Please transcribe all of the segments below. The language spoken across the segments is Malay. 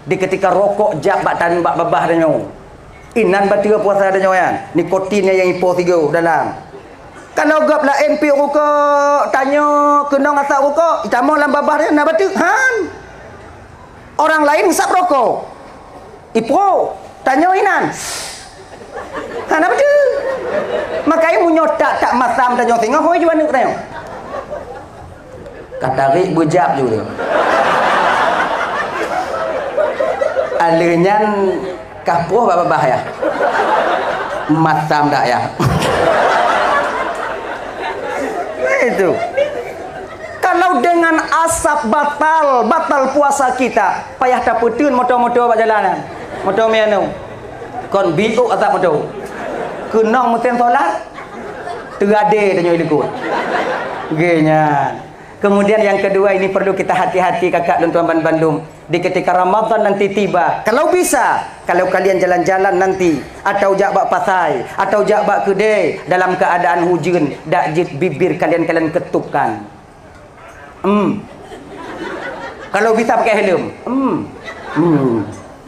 Di ketika rokok jak bak tan bak babah danyo. Inan batera puasa danyo kan. Nikotinnya yang ipo 3 dalam. Kalau gap la MP rokok tanya kena asap rokok, itama lam babah dia nak batuk han. Orang lain ngisap rokok. Ipo tanya inan. Han apa tu? Makanya munyotak tak masam tanya tengok hoi jual nak tanya. Katarik bujab juga. Alenyan kapuh babah ya. Masam dak ya. Itu. Kalau dengan asap batal puasa kita, payah tak putun motor-motor bak jalanan. Motor miano. Kon biuk asap motor. Kenang mesen solat. Terade tanya ikut. Genya. Kemudian yang kedua ini perlu kita hati-hati kakak dan tuan Bandung. Di ketika Ramadan nanti tiba, kalau bisa, kalau kalian jalan-jalan nanti atau jak bak pasai atau jak bak kedai dalam keadaan hujan, dak jit bibir kalian ketukkan. Kalau bisa pakai helm.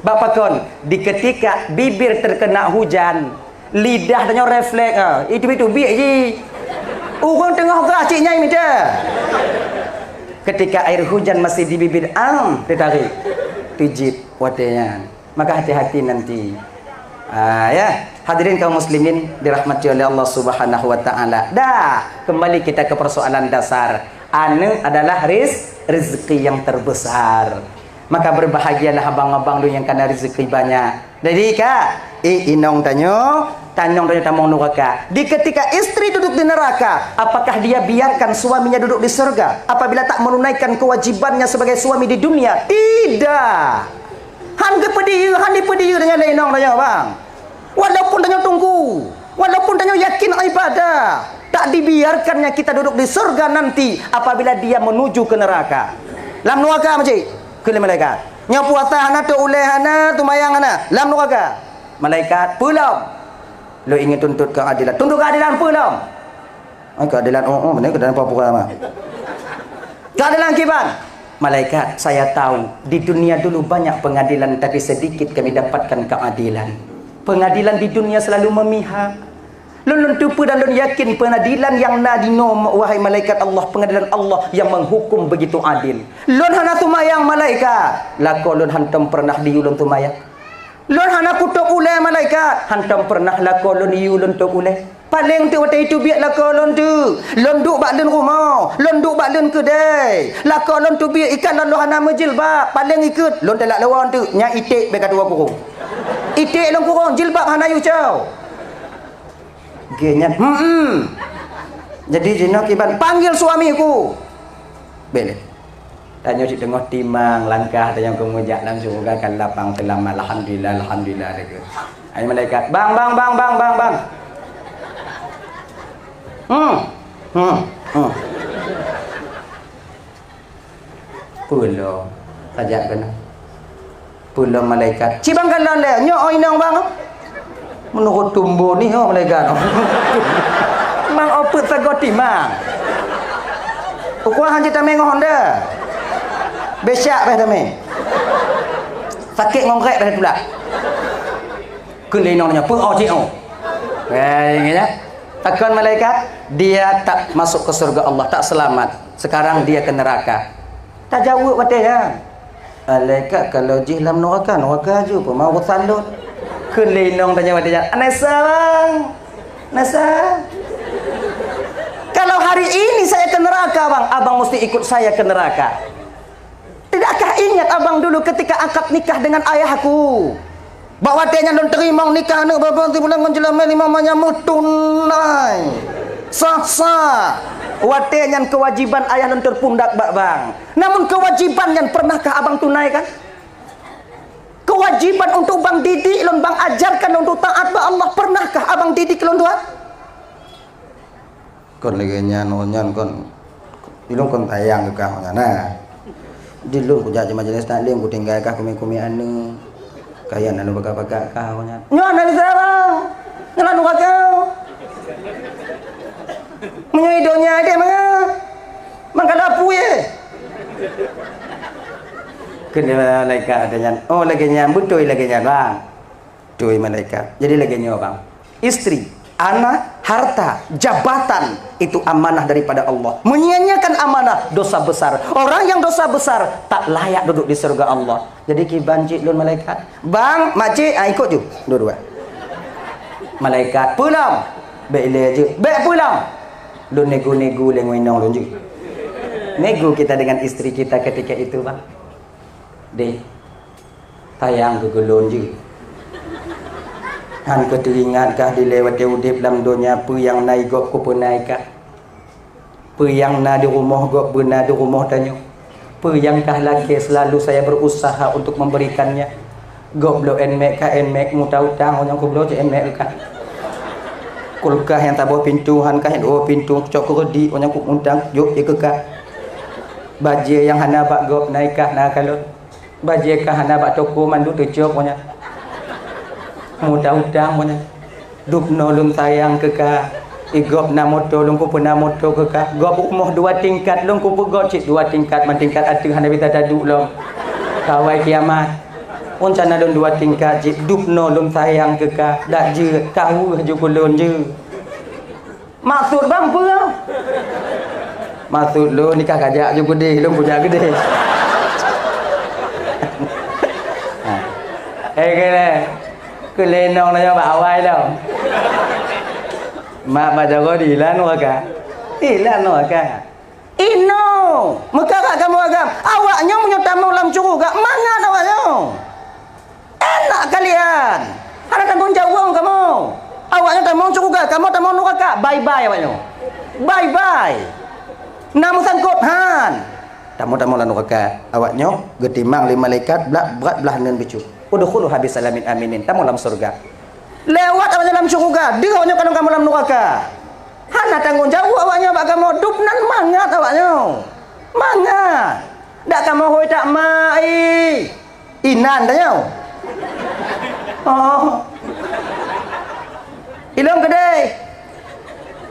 Bapak kon, di ketika bibir terkena hujan, lidah tanya refleks itu biar je. Orang tengah geraciknya ini dah. Ketika air hujan masih di bibir ditarik pijit watenya, maka hati-hati nanti. Ya hadirin kaum muslimin dirahmati oleh Allah Subhanahu wa taala. Dah kembali kita ke persoalan dasar. Ane adalah rezeki yang terbesar. Maka berbahagialah abang-abang yang kena rezeki banyak. Jadi kak inong tanyong tamong neraka. Di ketika istri duduk di neraka, apakah dia biarkan suaminya duduk di surga apabila tak menunaikan kewajibannya sebagai suami di dunia? Tidak. Han dipediu dengan inong tanya bang. Walaupun tanya tunggu, walaupun tanya yakin ibadah, tak dibiarkannya kita duduk di surga nanti apabila dia menuju ke neraka. Lam neraka macam ke malaikat. Nya puasa hana tu uleh hana tu mayang hana. Lam neraka. Malaikat pulang. Lo ingin tuntut keadilan. Tuntut keadilan pulang. Keadilan mana keadilan apa-apa mah. Keadilan kiban. Malaikat, saya tahu di dunia dulu banyak pengadilan tapi sedikit kami dapatkan keadilan. Pengadilan di dunia selalu memihak. Lun tupu dan lun yakin pengadilan yang nadino wahai malaikat Allah, pengadilan Allah yang menghukum begitu adil. Lun hana tumayang malaikat. Lako lun hantam pernah diulun tumayang. Lun hana kutuk ulai malaikat. Hantam pernah lako lun diulun tuk ulai. Paling tu waktu itu biar lako lun tu. Lun duk bak lun rumah. Lun duk bak lun kedai. Lako lun tu biar ikan lun hana menjilbab. Paling ikut. Lun telak lawan tu. Nya itik beka dua kurung. Itik lun kurung. Jilbab hana yu caw. Genya. Jadi jina kiban panggil suamiku. Boleh. Tanya si tengah timang langkah tanya kemujak langsung kan lapang telam alhamdulillah dekat. Ai malaikat, bang. Pulau sajak kena. Pulau malaikat. Cibang kalan le, nyo inang bang. Menurut tumbuh ni malaikat. Mang opet sagoti mang. Ukuah hanji tameng Honda. Besyak dah tameng. Sakit ngongkrek dah pula. Kelinongnya pun cik. Kayaknya takkan malaikat dia tak masuk ke surga Allah, tak selamat. Sekarang dia ke neraka. Tak jawab katanya. Malaikat kalau jihlam neraka je pun mau salut. Kelinong tanya katanya. Anasa bang. Nasa. Kalau hari ini saya ke neraka bang, abang mesti ikut saya ke neraka. Tidakkah ingat abang dulu ketika akad nikah dengan ayahku? Bawa tanya don terima nikah anak babang ti bulan menjelamai lima manyamu tunai. Sah. Watenyan kewajiban ayah don terpundak bang. Namun kewajiban yang pernahkah abang tunaikan? Kewajiban untuk bang didik lon bang ajarkan untuk taat ba Allah, pernahkah abang didik lon tuan? Kon lagi nyan kon dilung kon tayang ke kau nah dilung ku jadi majelis taklim ku tinggal kah kumi anu kaya anu baga-baga kau nya nyan dari sarang ngelan kau menyidonya ada mangkalapu ye Kena malaikat adanya. Oh lagi nyambut tuh lagi bang. Tuh malaikat. Jadi lagi bang. Istri, anak, harta, jabatan itu amanah daripada Allah. Menyia-nyiakan amanah dosa besar. Orang yang dosa besar tak layak duduk di surga Allah. Jadi kibanci lun malaikat. Bang, makcik, ikut je. Dua-dua. Malaikat pulang. Baik je. Baik pulang. Lun nego-nego lengoinong lun je. Nego kita dengan istri kita ketika itu bang. Deh, tayang ke gelon je. Han ke teringatkah dilewati udip dalam dunia apa yang naik gok ku pun naik kah? Apa yang na di rumah gok benar di rumah tanya. Apa yang kah lagi selalu saya berusaha untuk memberikannya. Gok belum enmek kah enmek mu tahu tang yang ku belum je enmek kah. Kulkah yang tak bawa pintu han kah yang bawa pintu cok keredi yang ku undang yuk ke kah. Baju yang hana bak gok naik kah na kalau. Baju kah hana bak toko mandu tujuh punya. Mudah-mudahan punya. Duk nolong sayang ke kah. Igop na motor lung ku pernah motor ke kah. Gop umur 2 tingkat lung ku pegok cik 2 tingkat man tingkat atu hana bita daduk long. Kawai kiamat. Uncana lung 2 tingkat cik duk nolong sayang ke kah. Dak je kau je kulun je. Maksud bang apa? Maksud lu nikah kajak je gede lung punya gede. Kena kelenong nanya pak awal dah. Mak baca kau dilan waka, dilan waka. Ino, muka kak kamu agam. Awaknya punya tamu lam curug gak mana awaknya? Enak kalian. Ada tanggung jawab kamu. Awaknya tamu curug gak, kamu tamu neraka. Bye bye awaknya. Bye bye. Namu sangkut han. Tamu-tamu lan neraka. Awaknya getimang lima malaikat berat belah nan bicu. Udkhulu habis salamin aminin. Tamu dalam surga. Lewat awaknya dalam surga. Dia awaknya kadang kamu dalam neraka. Hana tanggung jawab awaknya bak kamu dupnan mangat awaknya. Mangat. Dak kamu hoi tak mai. Inan tanya. Oh. Ilong gede.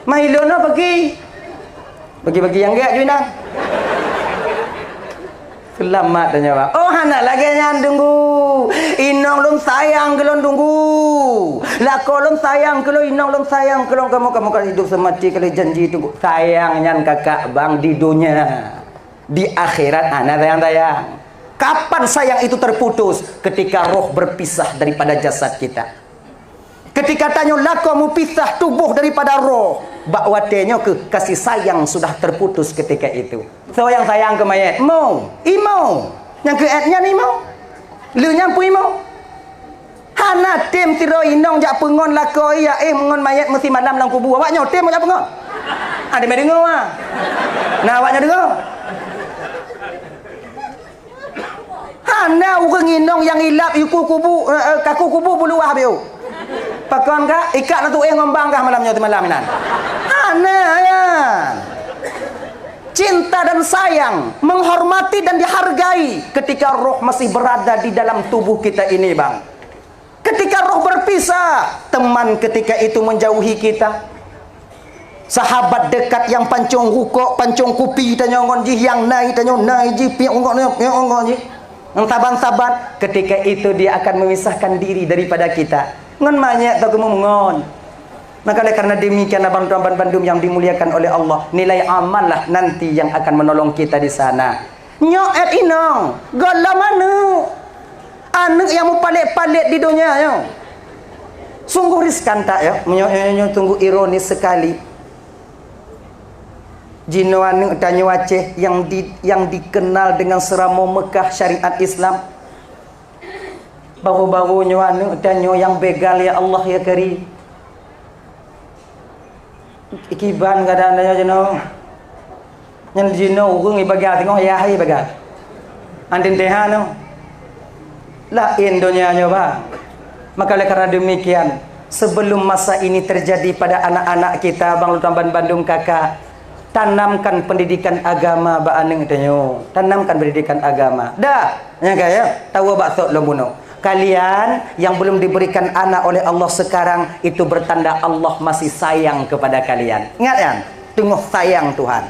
Mai ilona pergi. Bagi-bagi yang gak juinan. Selamat tanya bang. Oh anak lagi yang tunggu. Inong lom sayang kelon tunggu. Lako lom sayang kelon inong lom sayang kelon kamu kan hidup semati kalau janji tunggu. Sayangnya kakak bang di dunia. Di akhirat anak sayang. Kapan sayang itu terputus? Ketika roh berpisah daripada jasad kita. Ketika tanya lako mu pisah tubuh daripada roh. Bakwatenya ke kasih sayang sudah terputus ketika itu. So yang sayang ke mayat mau imo yang ke etnya ni mau lu nyampu imo hana tim tiro inong jak pengon lako ya mengon mayat mesti malam dalam kubur awaknya tim jak pengon ada mai dengar ah nah awaknya dengar hana urang inong yang ilap iku kubur kaku kubur buluah biu pakon kah ikat na tu ngombang kah malamnya tu malam nan hana ya. Cinta dan sayang, menghormati dan dihargai ketika roh masih berada di dalam tubuh kita ini bang. Ketika roh berpisah, teman ketika itu menjauhi kita. Sahabat dekat yang pancung rukuk, pancung kupi tanya ngon ji yang naik tanya naik ji piang ngon ji. Yang saban-saban ketika itu dia akan memisahkan diri daripada kita. Ngon banyak tak ngon. Maka karena demikian abang Bandung yang dimuliakan oleh Allah, nilai amal lah nanti yang akan menolong kita di sana. Nyok et inong, gola mana? Anak yang mau palit-palit di dunia yo. Sungguh riskan tak ya? Nyok tunggu ironis sekali. Jino anu tanya Aceh yang dikenal dengan seramo Mekah syariat Islam. Baru-baru anu tanya yang begal ya Allah ya Karim. Ikiban kadang-kadang jeno. Yang jino urang ibagat tengok ya hai bagat. Andin tehan no. Lain dunianya bang. Maka oleh karena demikian, sebelum masa ini terjadi pada anak-anak kita Bang Lutamban Bandung kakak, tanamkan pendidikan agama ba aneng tanyo. Tanamkan pendidikan agama. Dah, nya kaya tahu bakso lombuno. Kalian yang belum diberikan anak oleh Allah sekarang, itu bertanda Allah masih sayang kepada kalian. Ingat kan? Tengok sayang Tuhan.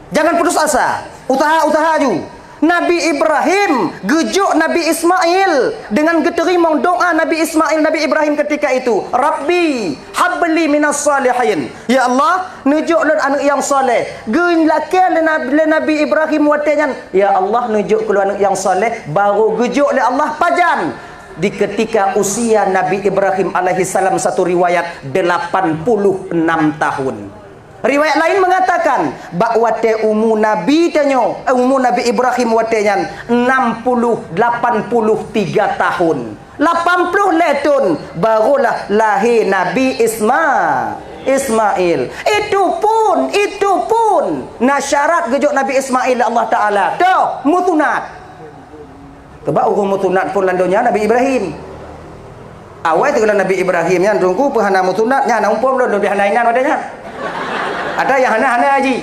Jangan putus asa. Usaha-usaha ju. Nabi Ibrahim gejuk Nabi Ismail dengan geterimong doa Nabi Ismail Nabi Ibrahim ketika itu, Rabbi habli minas salihin, ya Allah nujuk lun anak yang soleh. Geun lakan le Nabi Ibrahim watenyan, ya Allah nujuk ke anak yang soleh, baru gejuk le Allah pajan di ketika usia Nabi Ibrahim alaihi salam. Satu riwayat 86 tahun. Riwayat lain mengatakan bakwate umu Nabi tanyo, umu Nabi Ibrahim watenyan 83 tahun. 80 letun barulah lahir Nabi Ismail. Itu pun nasyarat gejuk Nabi Ismail Allah Taala. Dah mutunat. Sebab urung mutunat pun landonya Nabi Ibrahim. Awal tu kalau Nabi Ibrahim yang tunggu pehana mutunat nya umpam lo lebih hanainan wadanya. Ada yang hana-hana haji.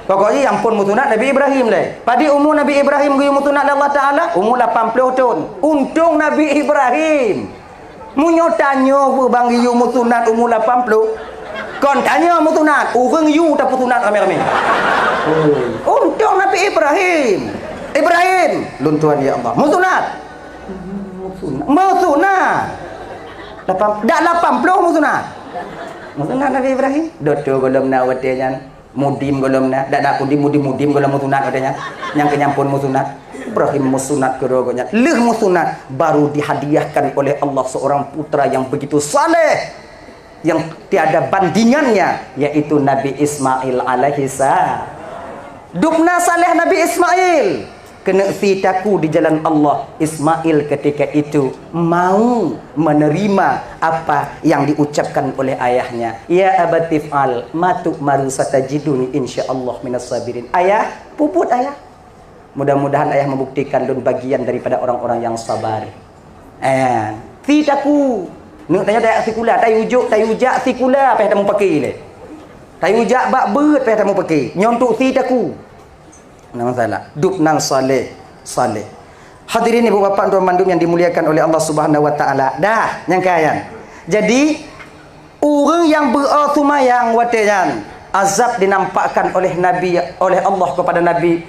Pokoknya yang pun mutunat Nabi Ibrahim le. Padi umur Nabi Ibrahim guyu mutunat Allah Taala umur 80 tahun. Untung Nabi Ibrahim. Munyo tanyo bang guyu mutunat umur 80. Kon tanya mutunat, urang yu tak putunat rame-rame. Untung Nabi Ibrahim. Lun Tuhan ya Allah. Mutunat. Dak 80 mutunat. Mutunat Nabi Ibrahim dodo golom na wadenya mudim golom na dak mudim golom mutunat wadenya yang kenyampun mutunat Ibrahim musunat kerogonya leh musunat baru dihadiahkan oleh Allah seorang putra yang begitu saleh yang tiada bandingannya, yaitu Nabi Ismail alaihi salam. Dubna saleh Nabi Ismail kena sitaku di jalan Allah. Ismail ketika itu mau menerima apa yang diucapkan oleh ayahnya. Ya abatif'al matuk maru satajiduni insyaallah minas sabirin. Ayah, puput ayah. Mudah-mudahan ayah membuktikan dan bagian daripada orang-orang yang sabar. Sitaku. Nak tanya tak sikula, tak ujak sikula apa yang kamu pakai le. Tak ujak bak beut apa yang kamu pakai. Nyontuk sitaku. Nama masalah duk nang saleh. Hadirin ibu bapa tuan mandum yang dimuliakan oleh Allah Subhanahu wa taala. Dah nyangkayan. Jadi orang yang berasumayang wateyan azab dinampakkan oleh Allah kepada Nabi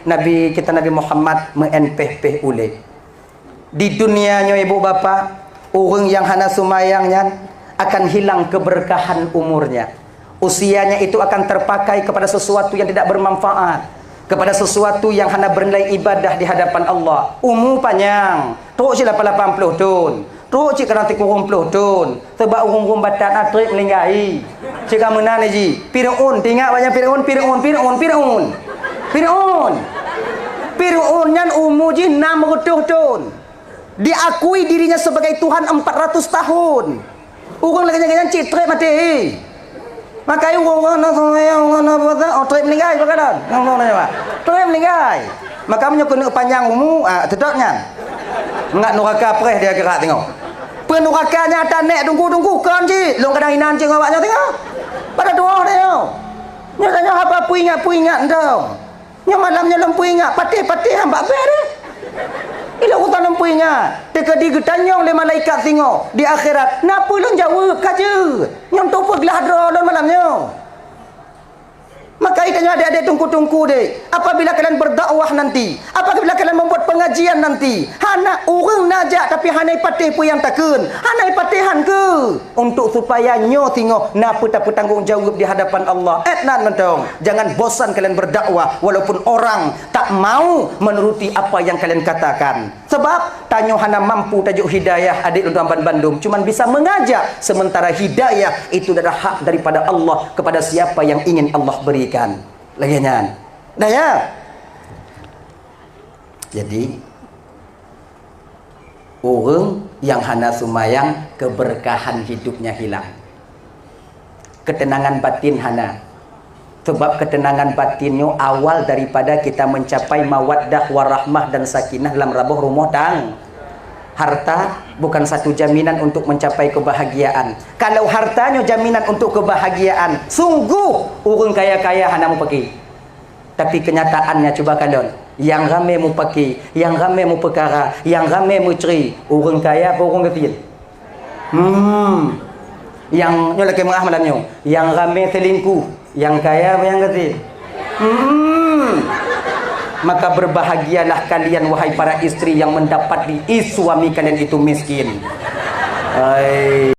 kita Nabi Muhammad menpeh oleh. Di dunianya ibu bapa, orang yang hana sumayangnya akan hilang keberkahan umurnya. Usianya itu akan terpakai kepada sesuatu yang tidak bermanfaat, kepada sesuatu yang hanya bernilai ibadah di hadapan Allah. Umur panjang, tok cik 80 tahun, tok cik kena 30 tahun. Sebab urung batat atrik melinggai. Cik mana ni ji? Firaun, tengok banyak Firaun yang umur ji 600 tahun. Diakui dirinya sebagai Tuhan 400 tahun. Urung lagi jangan cik trip mati. Maka orang trip meninggal berkata trip meninggal maka kena panjang umur tetapnya enggak neraka perih dia gerak tengok penurakanya tak naik tunggu kan cik long kadang inan cik awaknya tengok pada doa dia nyatanya apa puingat entau nya malamnya lempu ingat patih hambak ber dia ila utan lempu ingat teka digetanyong le malaikat tengok di akhirat napa lu jawab kaje nyong topa gelah dro don malamnya. Maka itanya adik-adik tungku-tungku dek. Apabila kalian berdakwah nanti, apabila kalian membuat pengajian nanti, hana orang najak tapi hanai patih pun yang takun. Hanai patihan ke? Untuk supaya nyo tengok napa tak bertanggung jawab di hadapan Allah. Etnan mentong. Jangan bosan kalian berdakwah walaupun orang tak mau menuruti apa yang kalian katakan. Sebab tanyo hana mampu tajuk hidayah adik untuk Amban Bandung cuman bisa mengajak, sementara hidayah itu adalah hak daripada Allah kepada siapa yang ingin Allah berikan. Lagi nyan. Dah ya. Jadi orang yang hana sumayang keberkahan hidupnya hilang. Ketenangan batin hana. Sebab ketenangan batinnya awal daripada kita mencapai mawaddah warahmah dan sakinah dalam rabuh rumah tang. Harta bukan satu jaminan untuk mencapai kebahagiaan. Kalau hartanya jaminan untuk kebahagiaan, sungguh orang kaya-kaya hana mau pergi. Tapi kenyataannya coba kalian, yang ramai mau pergi, yang ramai mau perkara, yang ramai mau ceri, orang kaya apa orang kecil? Yang nyo lagi mengah malamnya, yang ramai selingkuh, yang kaya apa yang kecil? Maka berbahagialah kalian wahai para istri yang mendapati suami kalian itu miskin.